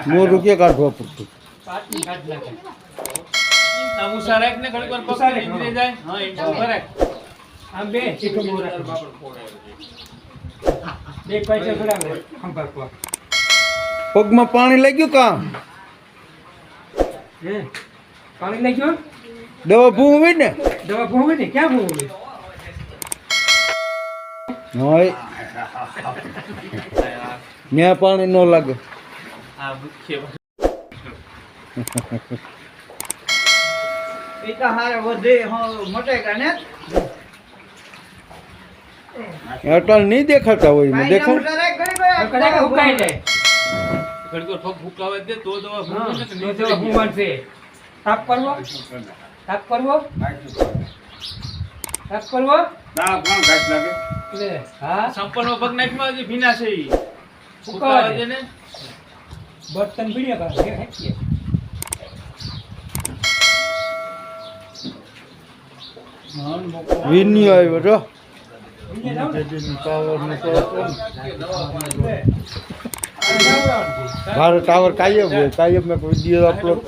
મોરું કે કાઢવા પડતું પગમાં પાણી લાગ્યું કામ પાણી લાગ્યું દવા ભૂ હોય ને દવા ભૂ હોય ને ક્યાં ભૂ હોય ત્યાં પાણી ન લાગે અટલ નહીં દેખાતા હોય ને બર્તન ભીડ્યા વિન્યુ આવ્યો જો મારો ટાવર કાયમ હોય કાયમ મેં વિડીયો અપલોડ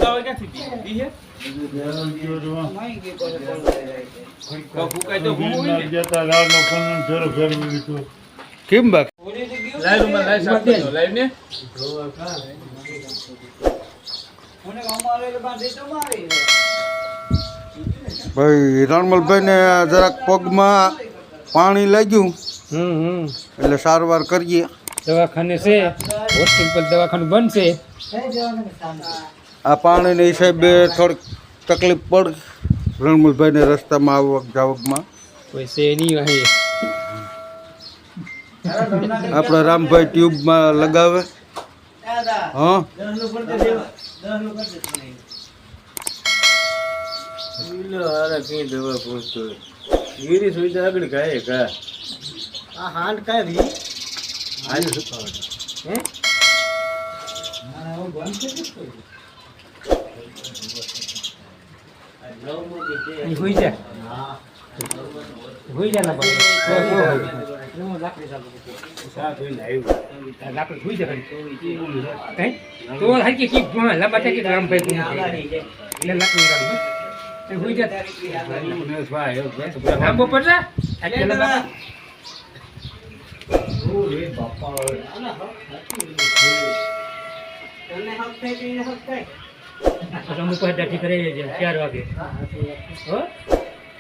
કેમ ભાઈ રણમલભાઈ ને જરાક પગમાં પાણી લાગ્યું એટલે સારવાર કરીએ દવાખાને છે હોસ્પિટલ પર દવાખાનું બનશે આ પાણીના હિસાબે થોડીક તકલીફ પડ રણમલભાઈને રસ્તામાં આવક જાવકમાં કોઈ છે નહીં અહીં આપણા રામભાઈ ટ્યુબમાં લગાવે હા દવા પહોંચતો ગીરી સુવિધા આગળ ગાય કા આ હાંડ કાઢી હાલ હે હોઈ જા ના લાકડી હોઈ જા તો હરકી કી લાંબા ટેકી રામભાઈ એટલે લાકડી હોઈ જા લાંબો પડશે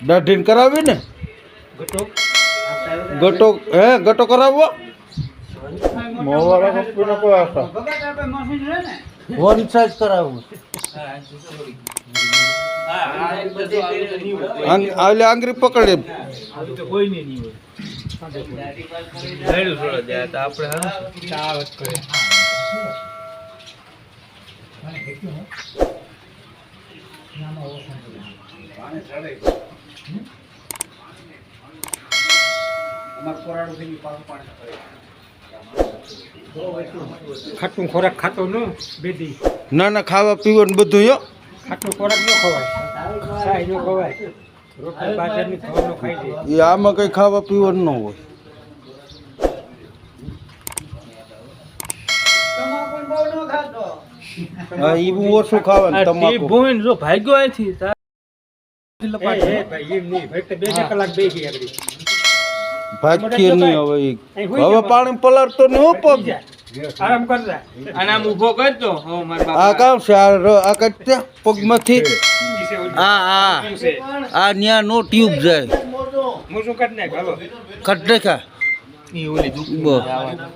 દાઢીને કરાવી ને ગટો હે ગટો કરાવવો મોવાળા કંપનીનો કોઈ આશા વન સાઈઝ કરાવવું આલે આંગળી પકડે કોઈ નહીં ખાટું ખોરાક ખાતો ન બેદી ના ના ખાવા પીવાનું બધું યો ખાટું ખોરાક ન ખવાય સાઈ ન ખવાય રોટલી બાજરાની ખવાનું ખાઈ દે એ આમાં કઈ ખાવા પીવાનું ન હોય હા ઈ બહુ ઓછું ખાવાનું તમાકુ ભોઈન જો ભાગ્યો અહીંથી ભાગ્ય નહીં હવે પાણી પલાળતો નહીં હો પગ આરામ કરજા અને આમ ઊભો કરજો આ કામ છે આ કટતે પગમાંથી આ ન્યા નો ટ્યુબ જાય મોસું કટ નાખ હાલો કટ નાખા ઈ ઓલી દુખતો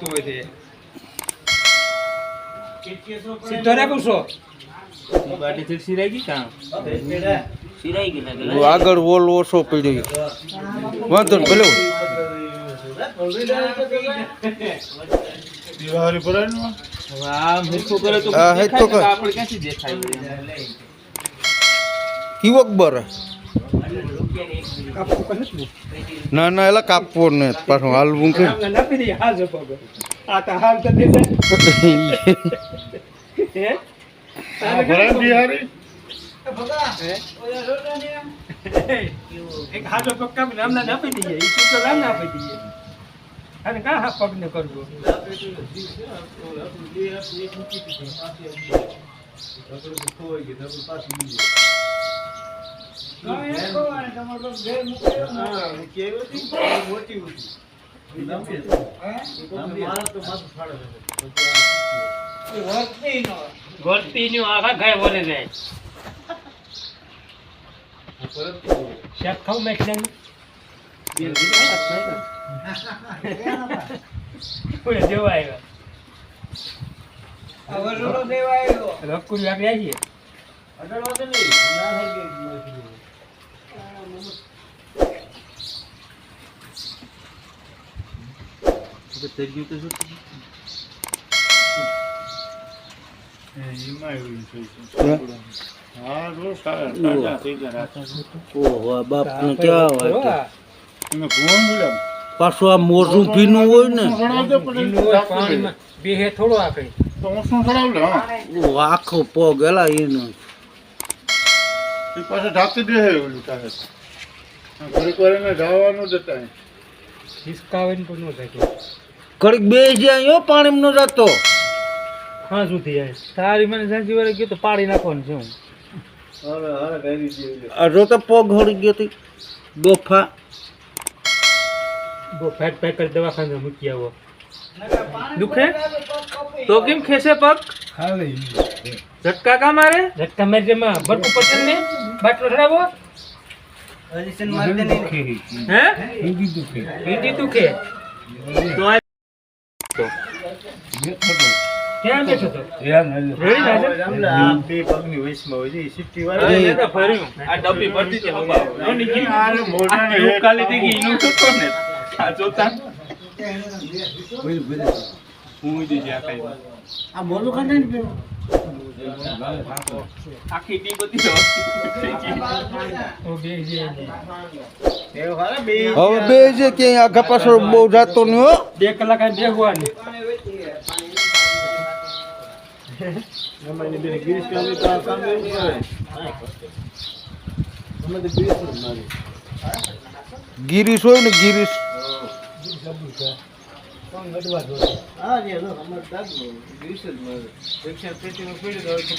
હોય છે સીધો રાખું છો બાટી થી સિરાઈ ગઈ કામ સિરાઈ ગઈ ના આગળ વોલ ઓછો પડ્યો વાંધો ને ભલે દિવાળી પર વાહ મિરકો કરે તો આપણે ક્યાંથી દેખાય કિવક બર ના ના એલા કાપવો ને પાછું હાલવું કે એક હાજો પગ કાપીને રામનાથ આપી દઈએ એ તો રામના આપી દઈએ અને કાં હા પગને કરવું ગોળતીનું આખા ગાય વળે જાય શાક ખાવું મેં એટલે દેવા આવ્યા રકુરી આપણે આવીએ બાપને ક્યાં હોય પાછું આ મોઢું ભીનું હોય ને પાણીમાં બેહે થોડો આપે આખો પગ એલા એનો હિસકાવે પણ ન થાય ઘડીક બે જાય પાણી નો જતો હા શું થઈ જાય તારી મને સાંજી વાળે ગયો તો પાડી નાખવાનું છે હું જો તો પગ હળી ગયો હતી દોફા બહુ ફેટ પેક કરી દવાખાને મૂકી આવો દુખે તો કેમ ખેસે પગ ઝટકા કા મારે ઝટકા મારે જેમાં ભરપૂર પસંદ ને બાટલો ચડાવો હે હિન્દી દુખે તો ક્યાં બેઠો તો આ ડબ્બી ભરતી છે કાલે થી ગઈ ને આ જોતા આ મોલું ખાને આખી ટી બધી હવે બે છે કે આગા પાછળ બહુ જાતો નહીં હો 2 કલાક બેહવાની ગિરીશ હોય ને ગિરીશ હા જે અમારે દાદુ ગિરીશ જ મારે 130 નો પીડ્યો તો